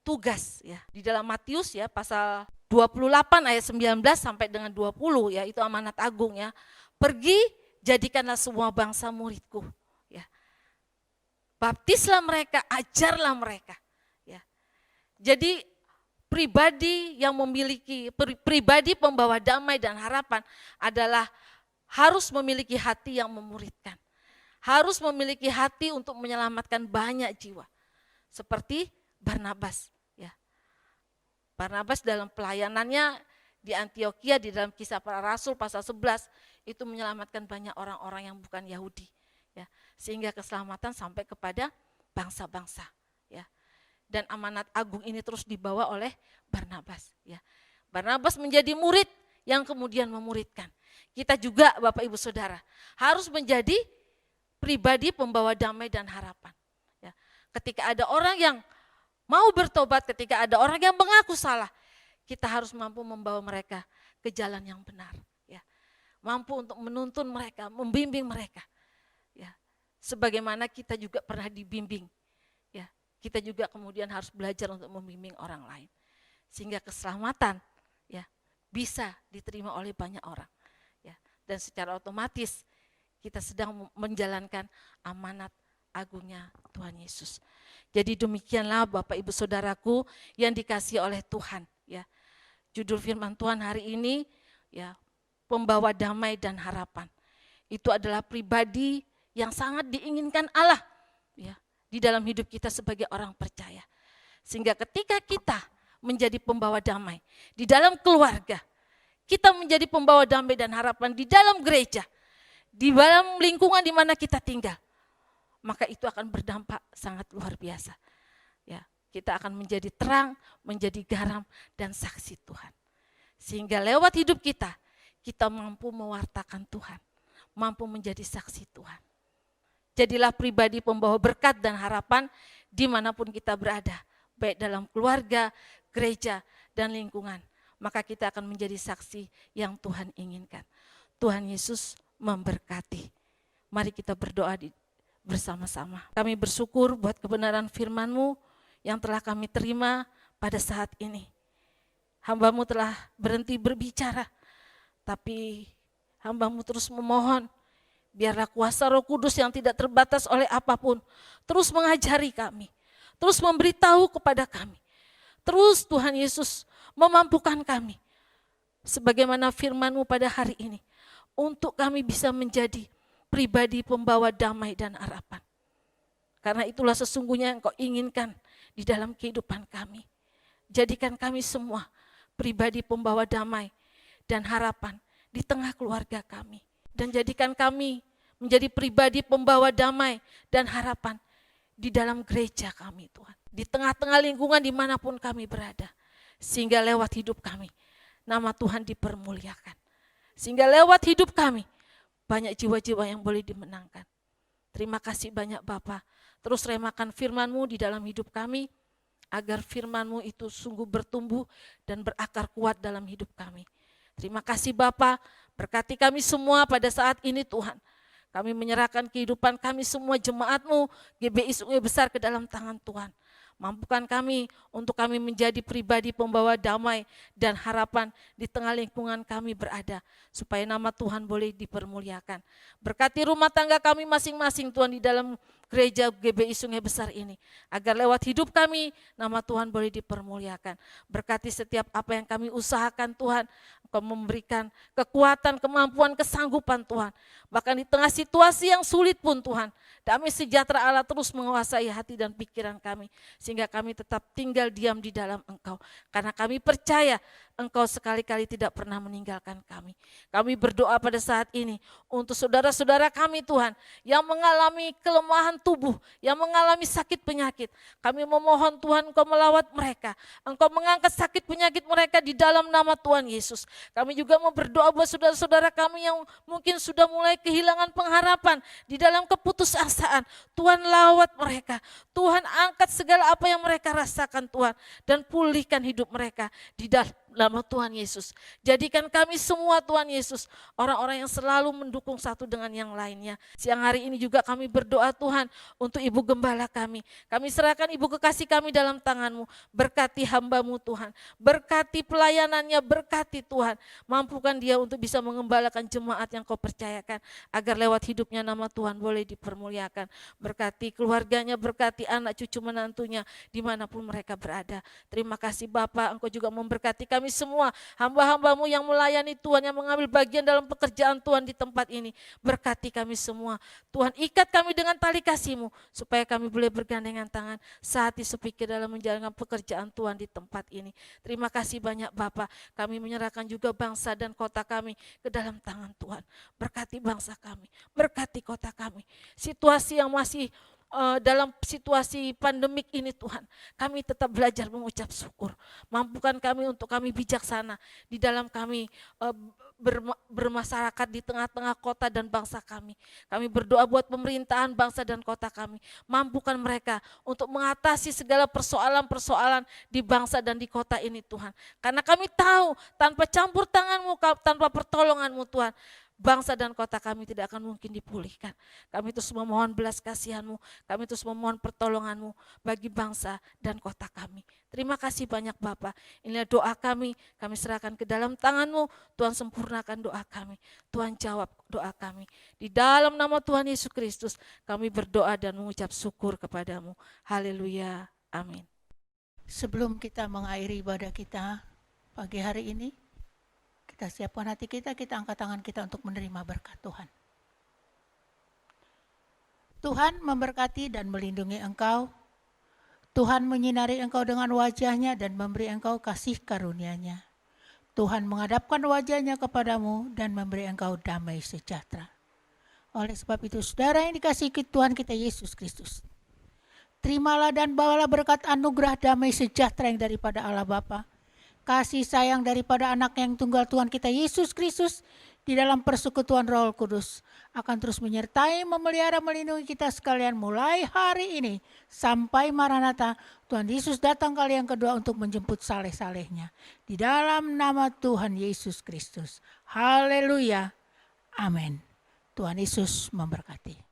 tugas ya. Di dalam Matius ya pasal 28 ayat 19 sampai dengan 20 ya, itu amanat agung ya. Pergi jadikanlah semua bangsa muridku ya. Baptislah mereka, ajarlah mereka ya. Jadi pribadi yang memiliki, pribadi pembawa damai dan harapan adalah harus memiliki hati yang memuridkan. Harus memiliki hati untuk menyelamatkan banyak jiwa. Seperti Barnabas. Barnabas dalam pelayanannya di Antiokhia, di dalam Kisah Para Rasul pasal 11 itu menyelamatkan banyak orang-orang yang bukan Yahudi ya, sehingga keselamatan sampai kepada bangsa-bangsa ya. Dan amanat agung ini terus dibawa oleh Barnabas ya. Barnabas menjadi murid yang kemudian memuridkan. Kita juga Bapak Ibu Saudara harus menjadi pribadi pembawa damai dan harapan ya. Ketika ada orang yang mau bertobat, ketika ada orang yang mengaku salah, kita harus mampu membawa mereka ke jalan yang benar. Ya. Mampu untuk menuntun mereka, membimbing mereka. Ya. Sebagaimana kita juga pernah dibimbing. Ya. Kita juga kemudian harus belajar untuk membimbing orang lain. Sehingga keselamatan ya, bisa diterima oleh banyak orang. Ya. Dan secara otomatis kita sedang menjalankan amanat agungnya Tuhan Yesus. Jadi demikianlah Bapak Ibu Saudaraku yang dikasihi oleh Tuhan ya. Judul firman Tuhan hari ini ya, pembawa damai dan harapan. Itu adalah pribadi yang sangat diinginkan Allah ya di dalam hidup kita sebagai orang percaya. Sehingga ketika kita menjadi pembawa damai di dalam keluarga, kita menjadi pembawa damai dan harapan di dalam gereja, di dalam lingkungan di mana kita tinggal, maka itu akan berdampak sangat luar biasa. Ya, kita akan menjadi terang, menjadi garam dan saksi Tuhan. Sehingga lewat hidup kita, kita mampu mewartakan Tuhan, mampu menjadi saksi Tuhan. Jadilah pribadi pembawa berkat dan harapan dimanapun kita berada, baik dalam keluarga, gereja, dan lingkungan. Maka kita akan menjadi saksi yang Tuhan inginkan. Tuhan Yesus memberkati. Mari kita berdoa bersama-sama. Kami bersyukur buat kebenaran firman-Mu yang telah kami terima pada saat ini. Hamba-Mu telah berhenti berbicara, tapi hamba-Mu terus memohon, biarlah kuasa Roh Kudus yang tidak terbatas oleh apapun terus mengajari kami, terus memberitahu kepada kami. Terus Tuhan Yesus memampukan kami, sebagaimana firman-Mu pada hari ini, untuk kami bisa menjadi pribadi pembawa damai dan harapan. Karena itulah sesungguhnya yang Kau inginkan di dalam kehidupan kami. Jadikan kami semua pribadi pembawa damai dan harapan di tengah keluarga kami. Dan jadikan kami menjadi pribadi pembawa damai dan harapan di dalam gereja kami Tuhan. Di tengah-tengah lingkungan dimanapun kami berada. Sehingga lewat hidup kami, nama Tuhan dipermuliakan. Sehingga lewat hidup kami, banyak jiwa-jiwa yang boleh dimenangkan. Terima kasih banyak Bapa. Terus remakan firman-Mu di dalam hidup kami, agar firman-Mu itu sungguh bertumbuh dan berakar kuat dalam hidup kami. Terima kasih Bapa, berkati kami semua pada saat ini Tuhan. Kami menyerahkan kehidupan kami semua jemaat-Mu, GBI Sungai Besar ke dalam tangan Tuhan. Mampukan kami untuk kami menjadi pribadi pembawa damai dan harapan di tengah lingkungan kami berada. Supaya nama Tuhan boleh dipermuliakan. Berkati rumah tangga kami masing-masing Tuhan di dalam gereja GBI Sungai Besar ini. Agar lewat hidup kami, nama Tuhan boleh dipermuliakan. Berkati setiap apa yang kami usahakan Tuhan. Engkau memberikan kekuatan, kemampuan, kesanggupan Tuhan. Bahkan di tengah situasi yang sulit pun Tuhan. Damai sejahtera Allah terus menguasai hati dan pikiran kami. Sehingga kami tetap tinggal diam di dalam Engkau. Karena kami percaya Engkau sekali-kali tidak pernah meninggalkan kami. Kami berdoa pada saat ini untuk saudara-saudara kami Tuhan yang mengalami kelemahan tubuh, yang mengalami sakit penyakit. Kami memohon Tuhan Engkau melawat mereka. Engkau mengangkat sakit penyakit mereka di dalam nama Tuhan Yesus. Kami juga mau berdoa buat saudara-saudara kami yang mungkin sudah mulai kehilangan pengharapan di dalam keputusasaan. Tuhan lawat mereka. Tuhan angkat segala apa yang mereka rasakan Tuhan. Dan pulihkan hidup mereka di dalam nama Tuhan Yesus. Jadikan kami semua Tuhan Yesus orang-orang yang selalu mendukung satu dengan yang lainnya. Siang hari ini juga kami berdoa Tuhan untuk Ibu Gembala kami. Kami serahkan Ibu kekasih kami dalam tangan-Mu. Berkati hamba-Mu Tuhan. Berkati pelayanannya, berkati Tuhan. Mampukan dia untuk bisa mengembalakan jemaat yang Kau percayakan. Agar lewat hidupnya nama Tuhan boleh dipermuliakan. Berkati keluarganya, berkati anak cucu menantunya dimanapun mereka berada. Terima kasih Bapa, Engkau juga memberkati kami semua, hamba-hamba-Mu yang melayani Tuhan, yang mengambil bagian dalam pekerjaan Tuhan di tempat ini. Berkati kami semua. Tuhan ikat kami dengan tali kasih-Mu, supaya kami boleh bergandengan tangan, sehati sepikir dalam menjalankan pekerjaan Tuhan di tempat ini. Terima kasih banyak Bapa. Kami menyerahkan juga bangsa dan kota kami ke dalam tangan Tuhan. Berkati bangsa kami, berkati kota kami. Situasi yang masih dalam situasi pandemik ini Tuhan, kami tetap belajar mengucap syukur. Mampukan kami untuk kami bijaksana di dalam kami bermasyarakat di tengah-tengah kota dan bangsa kami. Kami berdoa buat pemerintahan bangsa dan kota kami. Mampukan mereka untuk mengatasi segala persoalan-persoalan di bangsa dan di kota ini Tuhan. Karena kami tahu tanpa campur tangan-Mu, tanpa pertolongan-Mu Tuhan, bangsa dan kota kami tidak akan mungkin dipulihkan. Kami terus memohon belas kasihan-Mu, kami terus memohon pertolongan-Mu bagi bangsa dan kota kami. Terima kasih banyak Bapa. Inilah doa kami serahkan ke dalam tangan-Mu. Tuhan sempurnakan doa kami, Tuhan jawab doa kami. Di dalam nama Tuhan Yesus Kristus kami berdoa dan mengucap syukur kepada-Mu. Haleluya, amin. Sebelum kita mengakhiri ibadah kita pagi hari ini, kita siapkan hati kita angkat tangan kita untuk menerima berkat Tuhan. Tuhan memberkati dan melindungi engkau. Tuhan menyinari engkau dengan wajah-Nya dan memberi engkau kasih karunia-Nya. Tuhan menghadapkan wajah-Nya kepadamu dan memberi engkau damai sejahtera. Oleh sebab itu, saudara yang dikasihi Tuhan kita Yesus Kristus, terimalah dan bawalah berkat anugerah damai sejahtera yang daripada Allah Bapa, kasih sayang daripada anak yang tunggal Tuhan kita Yesus Kristus, di dalam persekutuan Roh Kudus akan terus menyertai, memelihara, melindungi kita sekalian mulai hari ini sampai Maranatha Tuhan Yesus datang kali yang kedua untuk menjemput saleh-salehnya. Di dalam nama Tuhan Yesus Kristus. Haleluya. Amin. Tuhan Yesus memberkati.